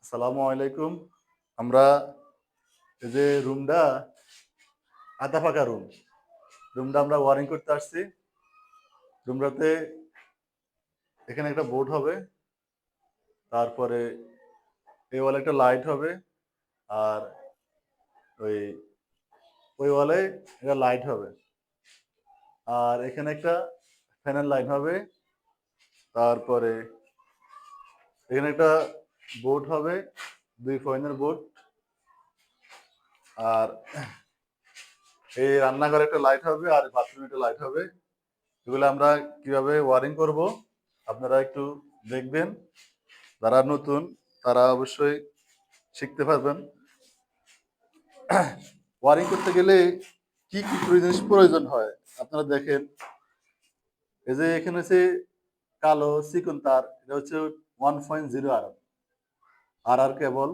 আসসালামু আলাইকুম। আমরা এই যে রুমটা আধা ফাঁকা রুমটা আমরা ওয়ারিং করতে আসছি। রুমটাতে এখানে একটা বোর্ড হবে, তারপরে এই ওয়ালে একটা লাইট হবে, আর ওই ওই ওয়ালে একটা লাইট হবে, আর এখানে একটা ফ্যানের লাইন হবে, তারপরে এখানে একটা বোর্ড হবে, 2 পয়েন্টের বোর্ড, আর এই রান্নাঘরে একটা লাইট হবে, আর বাথরুমে একটা লাইট হবে। এগুলো আমরা কিভাবে ওয়ারিং করব আপনারা একটু দেখবেন। যারা নতুন তারা অবশ্যই শিখতে পারবেন। ওয়ারিং করতে গেলে কি কি জিনিস প্রয়োজন হয় আপনারা দেখেন। এই যে এখানে হচ্ছে কালো চিকন তার, এটা হচ্ছে 1.0 আর কেবল।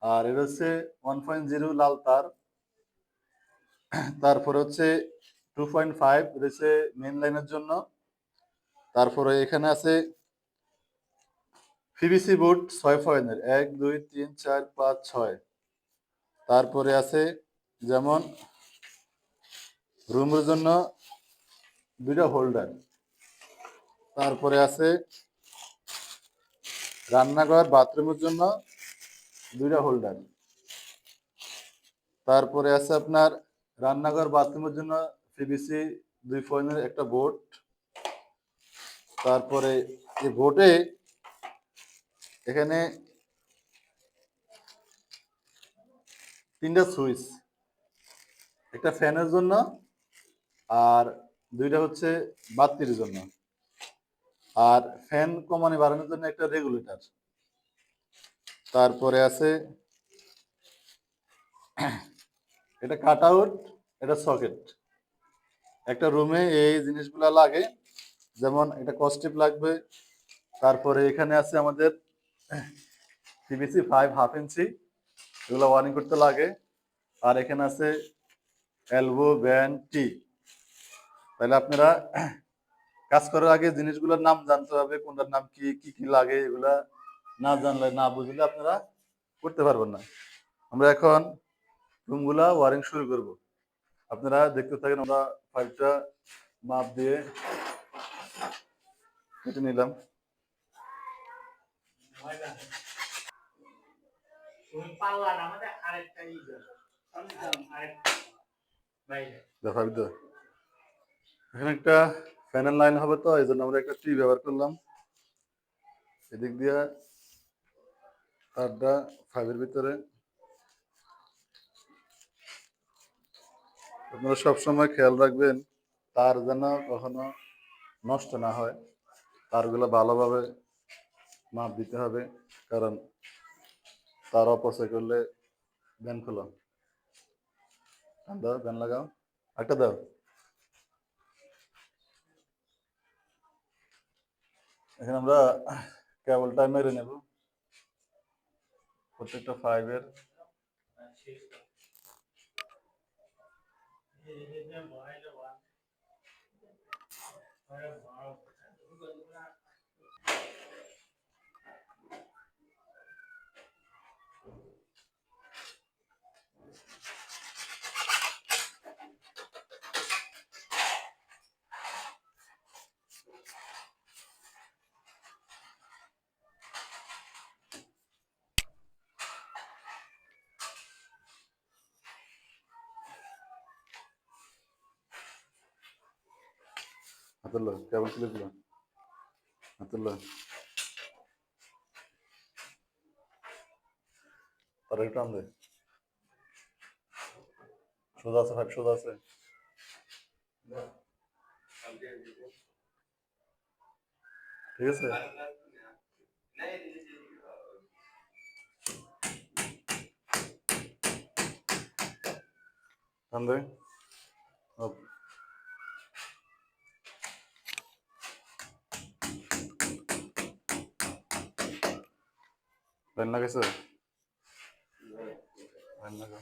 আর এটা হচ্ছে 1.0 লাল তার। তারপরে হচ্ছে 2.5, এটা হচ্ছে মেন লাইনের জন্য। তারপরে এখানে আছে পিভিসি বোর্ড 6 পয়েন্টের, 1 2 3 4 5 6। তারপরে আছে যেমন রুমের জন্য 2টা হোল্ডার। তারপরে আছে রান্নাঘর বাথরুমের জন্য 2টা হোল্ডার। তারপরে আছে আপনার রান্নাঘর বাথরুমের জন্য পিভিসি 2 পয়েন্টের একটা বোর্ড। তারপরে এই বোর্ডে এখানে 3টা সুইচ, একটা ফ্যানের জন্য আর 2টা হচ্ছে বাতির জন্য, আর ফ্যান কমানি বাড়ানোর জন্য একটা রেগুলেটর। তারপরে আছে এটা কাট আউট, এটা সকেট। একটা রুমে এই জিনিসগুলো লাগে, যেমন এটা কস্টিপ লাগবে। তারপরে এখানে আছে আমাদের পিভিসি 5 হাফ ইঞ্চি, এগুলো ওয়ারিং করতে লাগে। আর এখানে আছে এলবো ব্যান্ড টি। তাহলে আপনারা কাজ করার আগে জিনিসগুলোর নাম জানতে হবে, কোনটার নাম কি কি কি লাগে, এগুলা না জানলে না বুঝলে আপনারা করতে পারবেন না। আমরা এখন রুমগুলা ওয়ারিং শুরু করব, আপনারা দেখতে থাকেন। আমরা পাইপটা মাপ দিয়ে কেটে নিলাম। এখানে একটা ফ্যানের লাইন হবে, তো এই জন্য আমরা একটা টি ব্যবহার করলাম। এদিক দিয়ে তারটা ফাইভের ভিতরে। আপনারা সবসময় খেয়াল রাখবেন তার যেন কখনো নষ্ট না হয়। তারগুলো ভালোভাবে মাপ দিতে হবে, কারণ তার অপচয় করলে ব্যান খোলো। দাও, ব্যান লাগাও, একটা দাও। এখানে আমরা কেবলটা মেরে নেব প্রত্যেকটা ফাইভের। হাতুল্লো কেবল খুলে দিলাম, হাতুল্লো। আর একটু টান দে, সোজা আছে, ফাইভ সোজা আছে। ঠিক আছে, টান দে। লাইন লাগাইছে, লাইন লাগা।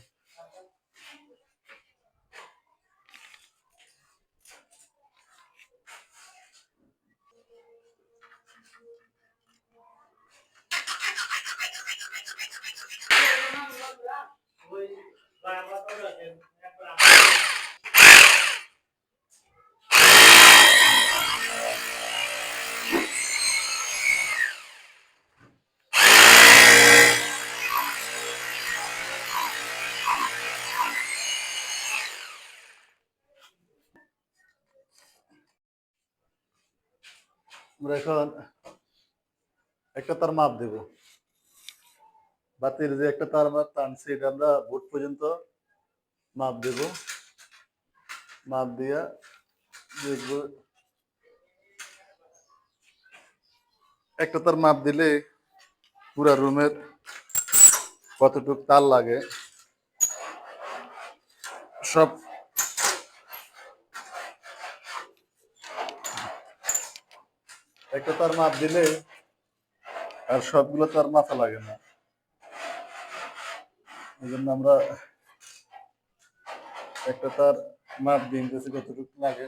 আমরা এখন একটা তার মাপ দেব। বাতির যে একটা তার আমরা টানছি এটা আমরা বোর্ড পর্যন্ত মাপ দেব। মাপ দিয়া দেখব একটা তার মাপ দিলে পুরা রুমের কতটুক তার লাগে সব একটা তার মাপ দিলে আর সবগুলো তার মাপা লাগে না। এই জন্য আমরা একটা তার মাপ দিয়ে নিতেছি কতটুকু লাগে।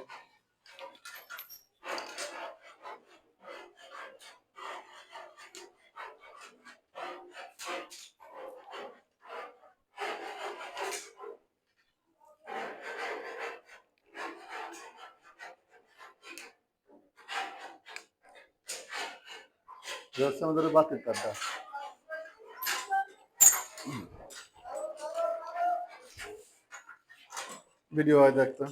এটা হচ্ছে আমাদের বাতির তারটা। ভিডিও হয় দেখতো।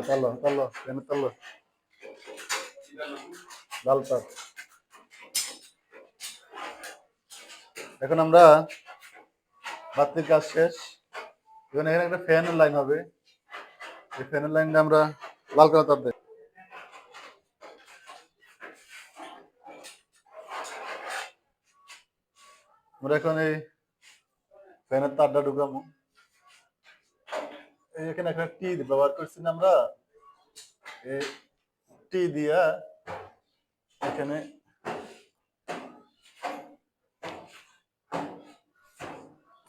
তাল্লো তাল্লো কেন তাল্লো লাল তার। এখন আমরা বাতির কাজ শেষ। এখন এখানে একটা ফ্যানের লাইন হবে। এই ফ্যানের লাইনটা আমরা লাল কালার তার দেব। আমরা এখন এই ফ্যানের তারটা ঢুকাবো। এখানে একটা টি ব্যবহার করছি না আমরা, এই টি দিয়া এখানে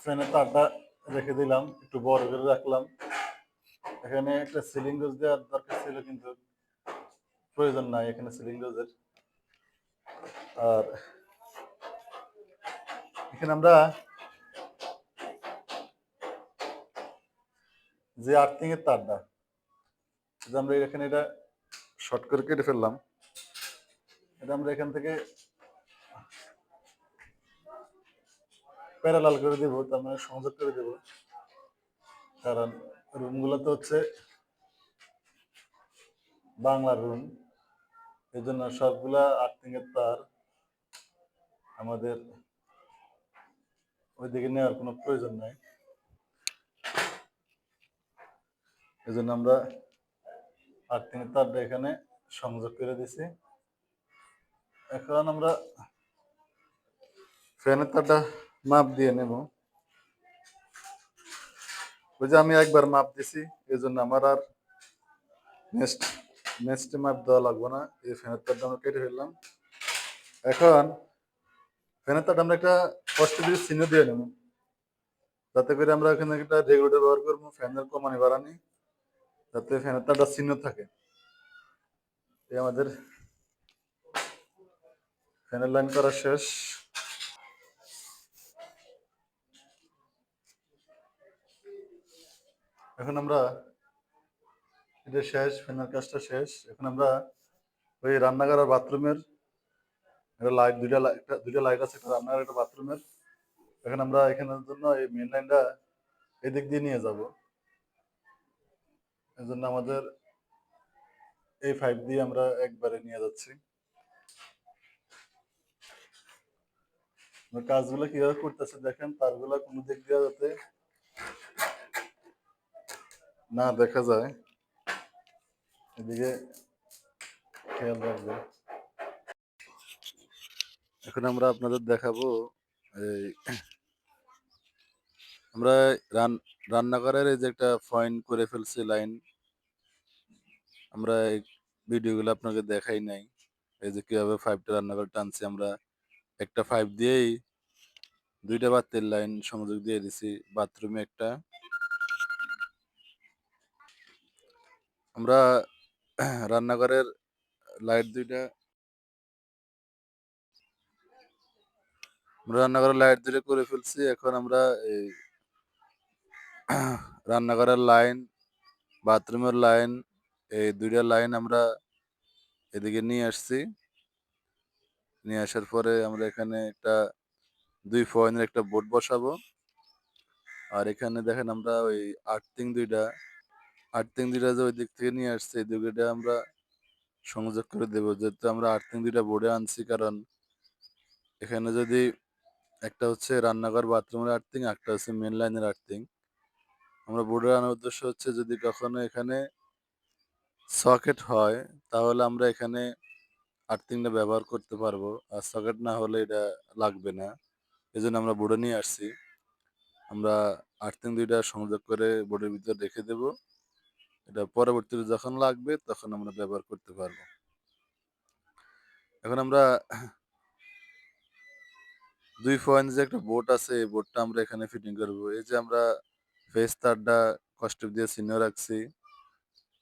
ফ্যানের তারটা রেখে দিলাম, একটু বড় করে রাখলাম। এখানে একটা সিলিং রোজ দেওয়ার দরকার ছিল কিন্তু প্রয়োজন নাই এখানে সিলিং রোজের। আর এখানে আমরা যে আর্থিং এর তারটা আমরা এখানে এটা শর্ট করে কেটে ফেললাম। এটা আমরা এখান থেকে প্যারালাল করে দেবো, তার মানে সংযোগ করে দেবো। কারণ রুমগুলো তো হচ্ছে বাংলা রুম, এই জন্য সবগুলা আর্থিং এর তার আমাদের ওইদিকে নেওয়ার কোনো প্রয়োজন নাই। এই জন্য আমরা আর্থিং এর তারটা এখানে সংযোগ করে দিছি। এখন আমরা ফ্যানের তারটা মাপ দিয়ে নেব। ওই যে আমি একবার মাপ দিছি, এই জন্য আমার আর নেক্সট নেক্সট মাপ দেওয়া লাগবে না। এই ফ্যানের তারটা আমরা কেটে ফেললাম। এখন ফ্যানের তারটা আমরা একটা কষ্ট দিয়ে চিহ্ন দিয়ে নেব, যাতে করে আমরা এখানে একটা রেগুলেটর ব্যবহার করবো ফ্যানের কমানি বাড়ানি, যাতে ফ্যানের তারটা চিহ্ন থাকে। এই আমাদের ফ্যানের লাইন করা শেষ। এখন আমরা এটা শেষ, ফ্যানের কাজটা শেষ। এখন আমরা ওই রান্নাঘর আর বাথরুমের লাইট দুইটা লাইট আছে, একটা রান্নাঘর একটা বাথরুমের। এখন আমরা এখানের জন্য এই মেন লাইনটা এদিক দিয়ে নিয়ে যাব। এই জন্য আমাদের এই পাইপ দিয়ে আমরা একবারে নিয়ে যাচ্ছি। কাজগুলো কিভাবে করতেছে দেখেন, তারগুলো কোনো দিক দিয়ে যাতে না দেখা যায়, এদিকে খেয়াল রাখবে। এখন আমরা আপনাদের দেখাবো এই আমরা রান্নাঘরের এই যে একটা পয়েন্ট করে ফেলছি লাইন, আমরা এই ভিডিওগুলো আপনাকে দেখাই নাই। এই যে কিভাবে পাইপটা রান্নাঘর টানছি আমরা, একটা পাইপ দিয়েই দুইটা বাতির লাইন সংযোগ দিয়ে দিছি। বাথরুমে একটা আমরা রান্নাঘরের লাইট দুইটা রান্নাঘরের লাইট দুটো করে ফেলছি। এখন আমরা এই রান্নাঘরের লাইন, বাথরুমের লাইন, এই দুইটা লাইন আমরা এদিকে নিয়ে আসছি। নিয়ে আসার পরে আমরা এখানে একটা ২ পয়েন্টের একটা বোর্ড বসাবো। আর এখানে দেখেন আমরা ওই আর্থিং ২ টা যে ওই দিক থেকে নিয়ে আসছি এই ২ টা আমরা সংযোগ করে দেবো। যেহেতু আমরা আর্থিং ২ টা বোর্ডে আনছি কারণ এখানে যদি একটা হচ্ছে রান্নাঘর বাথরুমের আর্থিং, একটা হচ্ছে মেইন লাইনের আর্থিং। আমরা বোর্ডে আনার উদ্দেশ্য হচ্ছে যদি কখনো এখানে সকেট হয় তাহলে আমরা এখানে আর্থিংটা ব্যবহার করতে পারবো। আর সকেট না হলে এটা লাগবে না। এজন্য আমরা বোর্ডে নিয়ে আসছি। আমরা আর্থিং ২ টা সংযোগ করে বোর্ডের ভিতরে রেখে দেব। এটা পরবর্তীতে যখন লাগবে তখন আমরা ব্যবহার করতে পারবো। এখন আমরা ২ পয়েন্ট যে একটা বোর্ড আছে এই বোর্ডটা আমরা এখানে ফিটিং করব। এই যে আমরা ফেজ তারটা কসটেপ দিয়ে চিহ্ন রাখছি।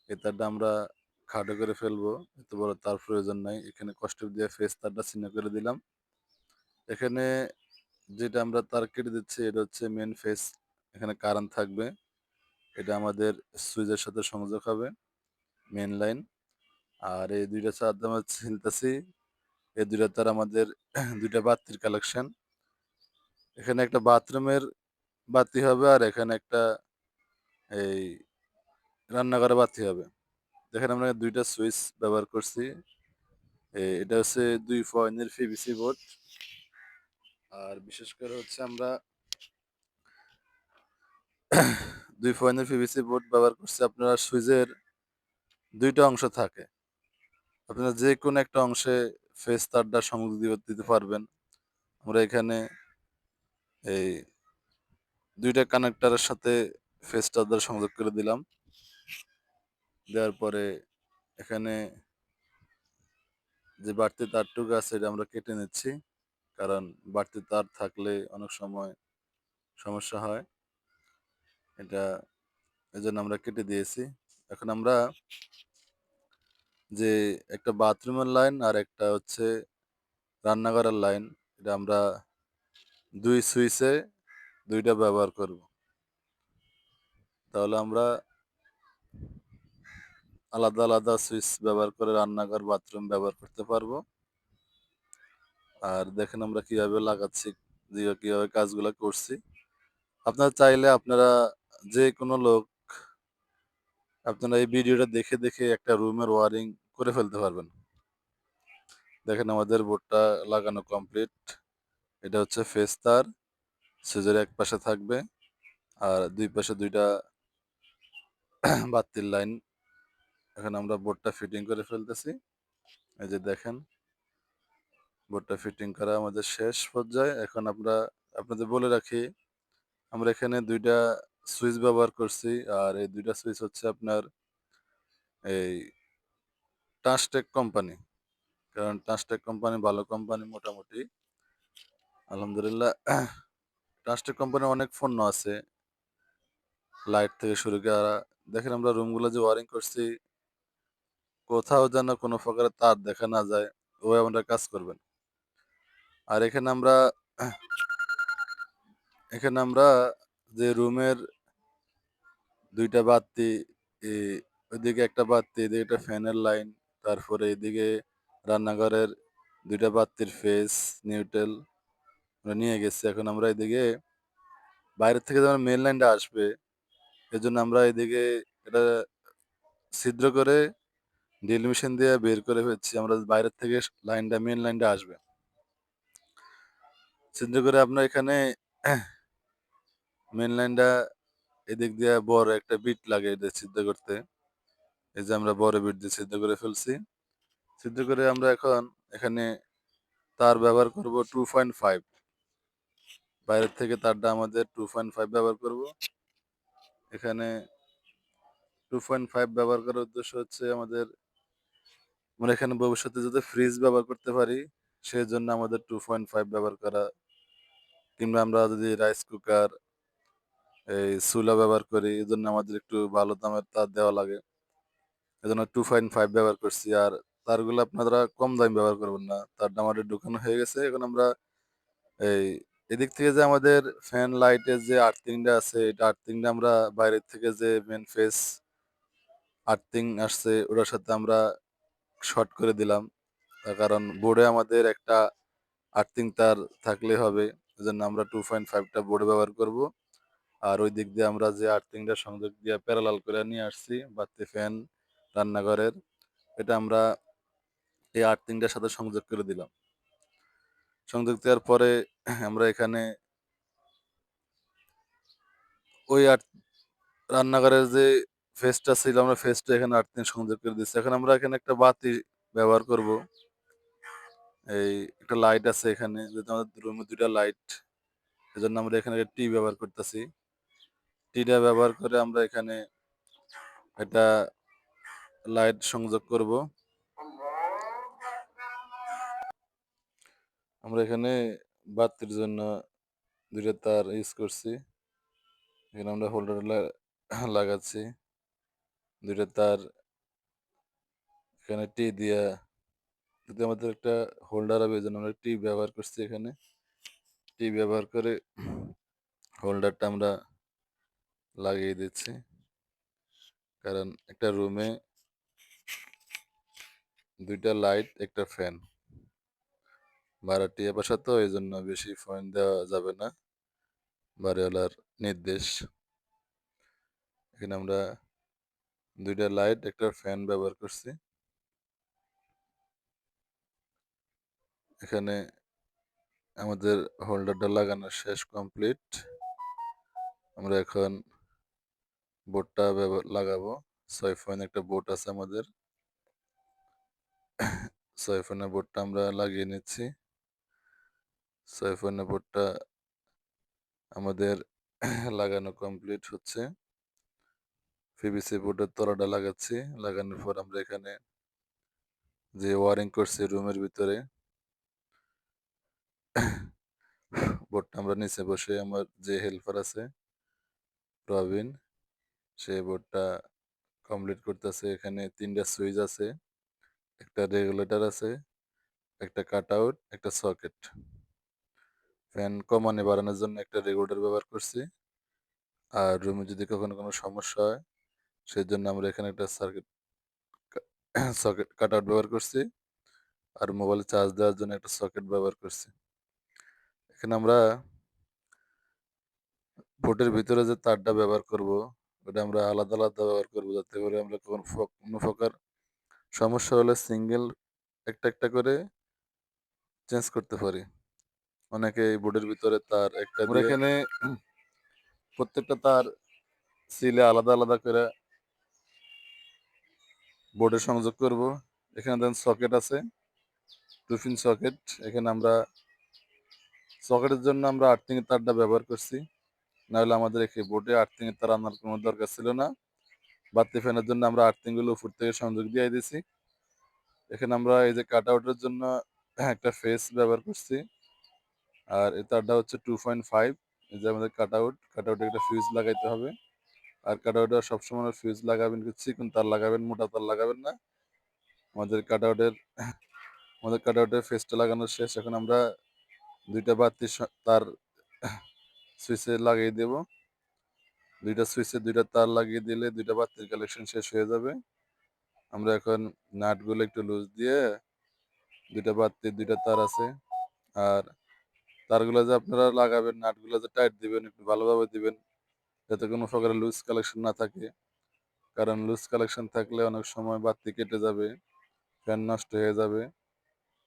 এই তারটা আমরা খাটো করে ফেলবো। এত বড় তার প্রয়োজন নাই। এখানে কসটেপ দিয়ে ফেজ তারটা চিহ্ন করে দিলাম। এখানে যেটা আমরা তার কেটে দিচ্ছি এটা হচ্ছে মেইন ফেজ। এখানে কারেন্ট থাকবে। এটা আমাদের সুইচের সাথে সংযোগ হবে, মেইন লাইন। আর এই ২ টা তার আমরা ছিলতেছি। এই ২ টা তার আমাদের ২ টা বাতির কালেকশন। এখানে একটা বাথরুমের বাতি হবে আর এখানে একটা এই রান্নাঘরে বাতি হবে। দেখেন আমরা ২ টা সুইচ ব্যবহার করছি। এটা হচ্ছে ২ পয়েন্টের পিভিসি বোর্ড। আর বিশেষ করে হচ্ছে আমরা ২ পয়েন্টের পিভিসি বোর্ড ব্যবহার করছি। আপনারা সুইচের ২ টা অংশ থাকে। আপনারা যেকোনো একটা অংশে ফেজ তারটা সংযোগ দিতে পারবেন। আমরা এখানে এই ২ টা কানেক্টরের সাথে ফেজ তারটা সংযোগ করে দিলাম। দেওয়ার পরে এখানে যে বাড়তি তারটুকু আছে এটা আমরা কেটে নিচ্ছি। কারণ বাড়তি তার থাকলে অনেক সময় সমস্যা হয়। এটা এজন্য আমরা কেটে দিয়েছি। এখন আমরা যে একটা বাথরুমের লাইন আর একটা হচ্ছে রান্নাঘরের লাইন এটা আমরা ২ সুইচে ২ টা ব্যবহার করব। তাহলে আমরা আলাদা, আলাদা সুইচ ব্যবহার করে রান্নাঘর, বাথরুম ব্যবহার করতে পারবো। আর দেখেন আমরা কিভাবে লাগাচ্ছি, কিভাবে কাজগুলা করছি। আপনারা চাইলে আপনারা যেকোনো লোক আপনারা এই ভিডিওটা দেখে, দেখে একটা রুমের ওয়ারিং করে ফেলতে পারবেন। দেখেন আমাদের বোর্ডটা লাগানো কমপ্লিট। এটা হচ্ছে ফেজ তার, সুইচের এক পাশে থাকবে আর ২ পাশে ২ টা বাতির লাইন। এখন আমরা বোর্ডটা ফিটিং করে ফেলতেছি। এই যে দেখেন বোর্ডটা ফিটিং করা আমাদের শেষ পর্যায়ে। এখন আমরা আপনাদের বলে রাখি আমরা এখানে ২ টা সুইচ ব্যবহার করছি। আর এই ২ টা সুইচ হচ্ছে আপনার এই টাস্টেক কোম্পানি। কারণ টাস্টেক কোম্পানি ভালো কোম্পানি মোটামুটি। আলহামদুলিল্লাহ টাস্টেক কোম্পানির অনেক পণ্য আছে। লাইট থেকে শুরু করা দেখেন আমরা রুমগুলো যে ওয়ারিং করছি কোথাও যেন কোনো প্রকারের তার দেখা না যায় ওভাবে আমরা কাজ করবেন। আর এখানে আমরা যে রুমের ২ টা বাতি এ ওইদিকে একটা বাতি, এদিকে একটা ফ্যানের লাইন, তারপরে এদিকে রান্নাঘরের ২ টা বাতির ফেজ, নিউট্রাল আমরা নিয়ে গেছি। এখন আমরা এদিকে বাইরে থেকে যখন মেইন লাইনটা আসবে এজন্য আমরা এদিকে এটা ছিদ্র করে ড্রিল মেশিন দিয়ে বের করে ফেলছি। আমরা বাইরের থেকে লাইনটা মেইন লাইনটা আসবে। ছিদ্র করে আপনার এখানে মেইন লাইনটা এদিক দিয়ে বড় একটা বিট লাগে এটা ছিদ্র করতে। এই যে আমরা বড় বিট দিয়ে ছিদ্র করে ফেলছি। ছিদ্র করে আমরা এখন এখানে তার ব্যবহার করব 2.5। বাইরের থেকে তারটা আমাদের 2.5 ব্যবহার করব। এখানে 2.5 ব্যবহার করার উদ্দেশ্য হচ্ছে আমরা এখানে ভবিষ্যতে যাতে ফ্রিজ ব্যবহার করতে পারি সেজন্য আমাদের 2.5 ব্যবহার করা। কিংবা আমরা যদি রাইস কুকার, এই চুলা ব্যবহার করি এজন্য আমাদের একটু ভালো দামের তার দেওয়া লাগে। এজন্য 2.5 ব্যবহার করছি। আর তারগুলো আপনারা কম দামি ব্যবহার করবেন না। তারটা আমাদের ঢুকানো হয়ে গেছে। এখন আমরা এই এদিক থেকে যে আমাদের ফ্যান লাইটের যে আর্থিংটা আছে এটা আর্থিংটা আমরা বাইরের থেকে যে মেইন আর্থিং আসছে ওটার সাথে আমরা শর্ট করে দিলাম। তার কারণ বোর্ডে আমাদের একটা আর্থিং তার থাকলে হবে। এজন্য আমরা 2.5 টা বোর্ড ব্যবহার করব। আর ওই দিক দিয়ে আমরা যে আর্থিংটা সংযোগ দিয়ে প্যারালাল করে নিয়ে আসছি বাড়তি ফ্যান রান্নাঘরের, এটা আমরা এই আর্থিংটার সাথে সংযোগ করে দিলাম। সংযোগ দেওয়ার পরে আমরা এখানে ওই রান্নাঘরের যে ফেসটা ছিল আমরা ফেসটা এখানে আর্থিং সংযোগ করে দিচ্ছি। এখন আমরা এখানে একটা বাতি ব্যবহার করব। এই একটা লাইট আছে এখানে, যেহেতু আমাদের রুমে ২ টা লাইট। এজন্য আমরা এখানে টি ব্যবহার করতেছি। টিটা ব্যবহার করে আমরা এখানে একটা লাইট সংযোগ করব। আমরা এখানে বাতির জন্য ২ টা তার ইউজ করছি। এখানে আমরা হোল্ডার লাগাচ্ছি। ২ টা তার এখানে টি দিয়া, যদি আমাদের একটা হোল্ডার হবে এজন্য আমরা টি ব্যবহার করছি এখানে। টি ব্যবহার করে হোল্ডারটা আমরা লাগিয়ে দিচ্ছি। কারণ একটা রুমে ২ টা লাইট, একটা ফ্যান। ভাড়াটিয়া বাসা তো এজন্য বেশি ফ্যান দেওয়া যাবে না। বাড়িওয়ালার নির্দেশ। এখানে আমরা ২ টা লাইট, একটা ফ্যান ব্যবহার করছি। এখানে আমাদের হোল্ডারটা লাগানো শেষ কমপ্লিট। আমরা এখন বোর্ডটা লাগাবো। ৬ পয়েন্ট একটা বোর্ড আছে আমাদের। ৬ পয়েন্টের বোর্ডটা আমরা লাগিয়ে নিচ্ছি। ৬ পয়েন্টের বোর্ডটা আমাদের লাগানো কমপ্লিট হচ্ছে। পিভিসি বোর্ডের তলাটা লাগাচ্ছি। লাগানোর পর আমরা এখানে যে ওয়ারিং করছি রুমের ভিতরে, বোর্ডটা আমরা নিচে বসে আমার যে হেল্পার আছে রবিন, সে বোর্ডটা কমপ্লিট করতেছে। এখানে ৩ টা সুইচ আছে, একটা রেগুলেটর আছে, একটা কাটআউট, একটা সকেট। ফ্যান কমানো বাড়ানোর জন্য একটা রেগুলেটর ব্যবহার করছি। আর রুমে যদি কখনো কোনো সমস্যা হয় সেজন্য আমরা এখানে একটা সার্কিট সকেট কাটআউট ব্যবহার করছি। আর মোবাইলে চার্জ দেওয়ার জন্য একটা সকেট ব্যবহার করছি। এখানে আমরা বোর্ডের ভিতরে যে তারটা ব্যবহার করব, ওটা আমরা আলাদা আলাদা ব্যবহার করব, যাতে করে আমরা কোনো প্রকার সমস্যা হলে সিঙ্গেল একটা একটা করে চেঞ্জ করতে পারি। অনেকে এই বোর্ডের ভিতরে তার একটা দিয়ে এখানে প্রত্যেকটা তার সিলে আলাদা আলাদা করে বোর্ডে সংযোগ করব। এখানে দেখেন সকেট আছে, 2 পিন সকেট। এখানে আমরা সকেটের জন্য আমরা আর্থিং এর তারটা ব্যবহার করছি। নাহলে আমাদের এখানে বোর্ডে আর্থিং এর তার আনার কোনো দরকার ছিল না। বাড়তি ফ্যানের জন্য আমরা আর্থিং গুলো উপর থেকে সংযোগ দিয়ে দিয়েছি। এখানে আমরা এই যে কাটআউটের জন্য একটা ফেস ব্যবহার করছি। আর এই তারটা হচ্ছে 2.5। এই যে আমাদের কাটআউটে একটা ফিউজ লাগাইতে হবে। আর কাটআউটে সবসময় ফিউজ লাগাবেন কি চিকন তার লাগাবেন, মোটা তার লাগাবেন না। আমাদের কাটআউটের আমাদের কাটআউটের ফেসটা লাগানো শেষ। এখন আমরা ২ টা বাতি তার সুইচে লাগিয়ে দেব। ২ টা সুইচে ২ টা তার লাগিয়ে দিলে ২ টা বাতির কালেকশন শেষ হয়ে যাবে। আমরা এখন নাটগুলো একটু লুজ দিয়ে, ২ টা বাতির ২ টা তার আছে। আর তারগুলো যে আপনারা লাগাবেন, নাটগুলো যে টাইট দিবেন, একটু ভালোভাবে দিবেন, যাতে কোনো প্রকারের লুজ কালেকশন না থাকে। কারণ লুজ কালেকশন থাকলে অনেক সময় বাতি কেটে যাবে, ফ্যান নষ্ট হয়ে যাবে।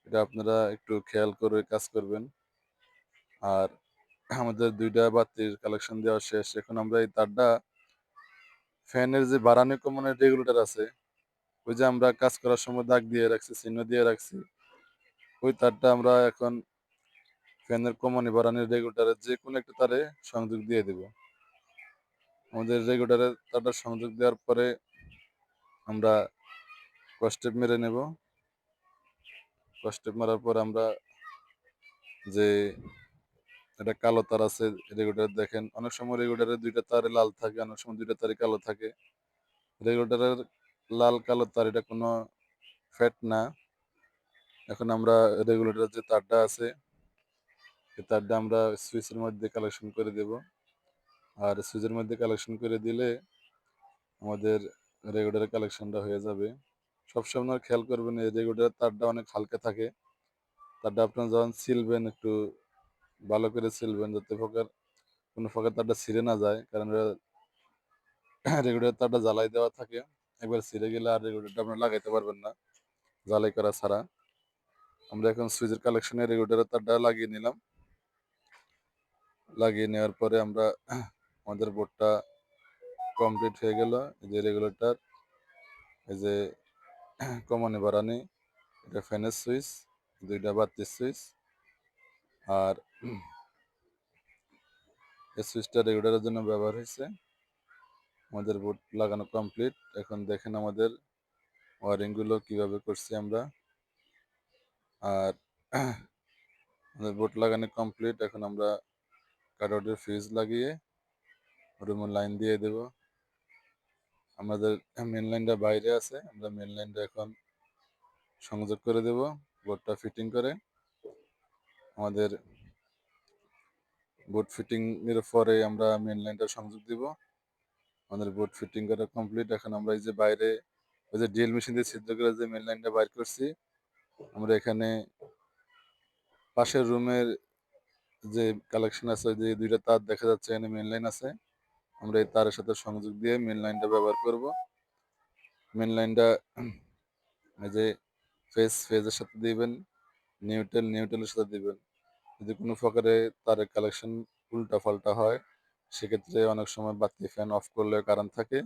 এটা আপনারা একটু খেয়াল করে কাজ করবেন। আর আমাদের ২ টা বাতির কালেকশন দেওয়া শেষ। এখন আমরা এই তারটা ফ্যানের যে বাড়ানো কমানোর রেগুলেটর আছে, ওই যে আমরা কাজ করার সময় দাগ দিয়ে রাখছি, চিহ্ন দিয়ে রাখছি, ওই তারটা আমরা এখন ফ্যানের কমানি বাড়ানোর রেগুলেটরের যেকোনো একটা তারে সংযোগ দিয়ে দেব। আমাদের রেগুলেটরের তারটা সংযোগ দেওয়ার পরে আমরা কসটেপ মেরে নেব। কসটেপ মারার পর আমরা যে একটা কালো তার আছে রেগুলেটর, দেখেন অনেক সময় রেগুলেটরের ২ টা তারে লাল থাকে, অনেক সময় ২ টা তারে কালো থাকে। রেগুলেটরের লাল কালো তার এটা কোনো ফ্যাট না। এখন আমরা রেগুলেটরের যে তারটা আছে এই তারটা আমরা সুইচের মধ্যে কালেকশন করে দেব। আর সুইচের মধ্যে কালেকশন করে দিলে আমাদের রেগুলেটরের কালেকশনটা হয়ে যাবে। সবসময় আপনারা খেয়াল করবেন এই রেগুলেটরের তারটা অনেক হালকা থাকে। তারটা আপনারা যখন ছিলবেন একটু ভালো করে ছিলবেন যাতে কোনো প্রকার তারটা ছিঁড়ে না যায়। কারণ রেগুলেটরের তারটা জ্বালাই দেওয়া থাকে। একবার ছিঁড়ে গেলে আর রেগুলেটরটা আপনারা লাগাইতে পারবেন না জ্বালাই করা ছাড়া। আমরা এখন সুইচের কালেকশনে রেগুলেটরের তারটা লাগিয়ে নিলাম। লাগিয়ে নেওয়ার পরে আমরা আমাদের বোর্ডটা কমপ্লিট হয়ে গেল। এই যে রেগুলেটর, এই যে কমানি বাড়ানি, এটা ফ্যানের সুইচ, ২ টা বাতির সুইচ আর এই সুইচটা রেগুলেটরের জন্য ব্যবহার হয়েছে। আমাদের বোর্ড লাগানো কমপ্লিট। এখন দেখেন আমাদের ওয়ারিংগুলো কিভাবে করছি আমরা। আর আমাদের বোর্ড লাগানো কমপ্লিট। এখন আমরা কাটআউটের ফিউজ লাগিয়ে রুমে লাইন দিয়ে দেব। আমাদের মেন লাইনটা বাইরে আছে, আমরা মেন লাইনটা এখন সংযোগ করে দেব। বোর্ডটা ফিটিং করে আমাদের বোর্ড ফিটিং এর পরে আমরা মেন লাইনটা সংযোগ দিব। আমাদের বোর্ড ফিটিং করা কমপ্লিট। এখন আমরা এই যে বাইরে ওই যে ড্রিল মেশিন দিয়ে ছিদ্র করে যে মেন লাইনটা বাইর করছি, আমরা এখানে পাশের রুমের যে কালেকশন আছে, ওই যে ২ টা তার দেখা যাচ্ছে এখানে মেন লাইন আছে, আমরা এই তারের সাথে সংযোগ দিয়ে মেন লাইনটা ব্যবহার করব। মেন লাইনটা এই যে ফেজের সাথে দিবেন, নিউট্রালের সাথে দিবেন। যদি কোনো প্রকারে তারের কালেকশন উল্টা পাল্টা হয়, সেক্ষেত্রে অনেক সময় বাতি ফ্যান অফ করলে কারেন্ট থাকে।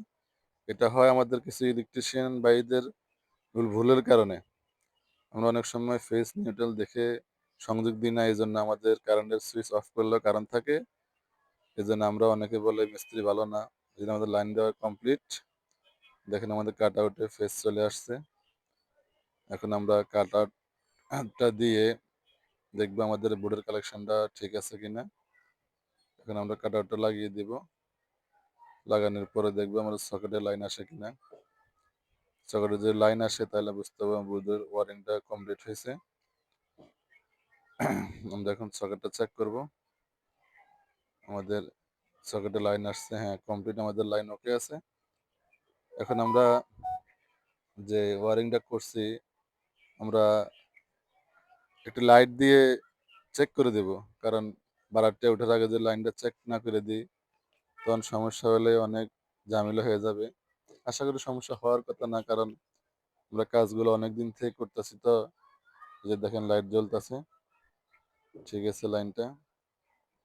এটা হয় আমাদের কিছু ইলেকট্রিশিয়ান ভাইদের ভুলের কারণে। আমরা অনেক সময় ফেজ নিউট্রাল দেখে সংযোগ দিই না, এই জন্য আমাদের কারেন্টের সুইচ অফ করলেও কারেন্ট থাকে। এই জন্য আমরা অনেকে বলে মিস্ত্রি ভালো না। এই জন্য আমাদের লাইন দেওয়া কমপ্লিট। দেখেন আমাদের কাট আউটে ফেজ চলে আসছে। এখন আমরা কাট আউটটা দিয়ে দেখবো আমাদের বোর্ডের কালেকশনটা ঠিক আছে কিনা। এখন আমরা কাট আউটটা লাগিয়ে দিব। লাগানোর পরে দেখবো আমাদের সকেটে লাইন আসে কিনা। সকেটে যদি লাইন আসে তাহলে বুঝতে পারবো বোর্ডের ওয়ারিংটা কমপ্লিট হয়েছে। আমরা এখন সকেটটা চেক করব। আমাদের সকেটে লাইন আসছে, হ্যাঁ কমপ্লিট, আমাদের লাইন ওকে আছে। এখন আমরা যে ওয়ারিংটা করছি, আমরা একটু লাইট দিয়ে চেক করে দেব। কারণ বারারটা ওঠার আগে যদি লাইনটা চেক না করে দিই, তখন সমস্যা হলে অনেক ঝামেলা হয়ে যাবে। আশা করি সমস্যা হওয়ার কথা না, কারণ আমরা কাজগুলো অনেকদিন থেকে করতেছি তো। এই যে দেখেন লাইট জ্বলতেছে, ঠিক আছে লাইনটা।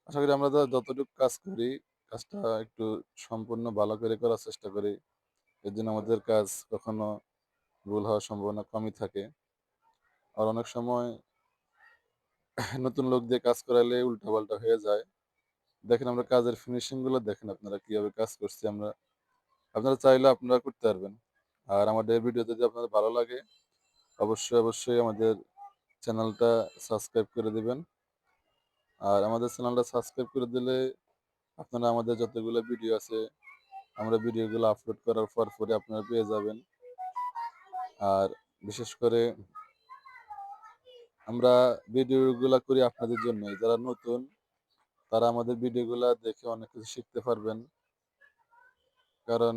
আশা করি আমরা যতটুকু কাজ করি, কাজটা একটু সম্পূর্ণ ভালো করে করার চেষ্টা করি। এর জন্য আমাদের কাজ কখনো ভুল হওয়ার সম্ভাবনা কমই থাকে। আর অনেক সময় নতুন লোক দিয়ে কাজ করাইলে উল্টাপাল্টা হয়ে যায়। দেখেন আমরা কাজের ফিনিশিং গুলো দেখেন আপনারা কিভাবে কাজ করছি আমরা। আপনারা চাইলে আপনারা করতে পারবেন। আর আমাদের ভিডিও যদি আপনাদের ভালো লাগে, অবশ্যই আমাদের চ্যানেলটা সাবস্ক্রাইব করে দিবেন। আর আমাদের চ্যানেলটা সাবস্ক্রাইব করে দিলে আপনারা আমাদের যতগুলো ভিডিও আছে, আমরা ভিডিওগুলো আপলোড করার পরে আপনারা পেয়ে যাবেন। আর বিশেষ করে আমরা ভিডিওগুলা করি আপনাদের জন্যই। যারা নতুন তারা আমাদের ভিডিওগুলা দেখে অনেক কিছু শিখতে পারবেন। কারণ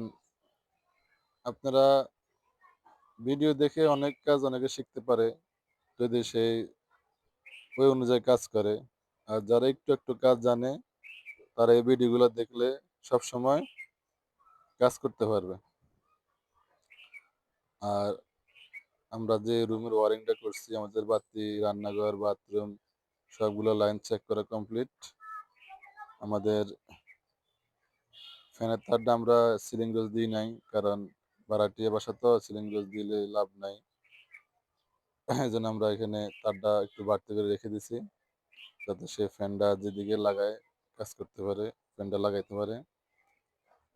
আপনারা ভিডিও দেখে অনেক কাজ অনেকে শিখতে পারে, যদি সেই ওই অনুযায়ী কাজ করে। আর যারা একটু কাজ জানে, তারা এই ভিডিওগুলো দেখলে সবসময় কাজ করতে পারবে। আর আমরা যে রুমের ওয়ারিংটা করছি, আমাদের বাতি, রান্নাঘর, বাথরুম সবগুলো লাইন চেক করা কমপ্লিট। আমাদের ফ্যানের তারটা আমরা সিলিং রোজ দিই নাই, কারণ ভাড়াটিয়া বাসা তো সিলিং রোজ দিলে লাভ নাই। এই জন্য আমরা এখানে তারটা একটু বাড়তি করে রেখে দিছি, যাতে সে ফ্যানটা যেদিকে লাগায় কাজ করতে পারে, ফ্যানটা লাগাইতে পারে।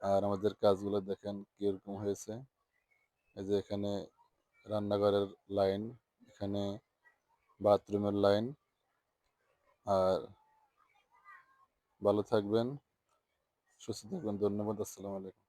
আর আমাদের কাজগুলো দেখেন কিরকম হয়েছে। এই যে এখানে রান্নাঘরের লাইন, এখানে বাথরুমের লাইন। আর ভালো থাকবেন, সুস্থ থাকবেন। ধন্যবাদ। আসসালামু আলাইকুম।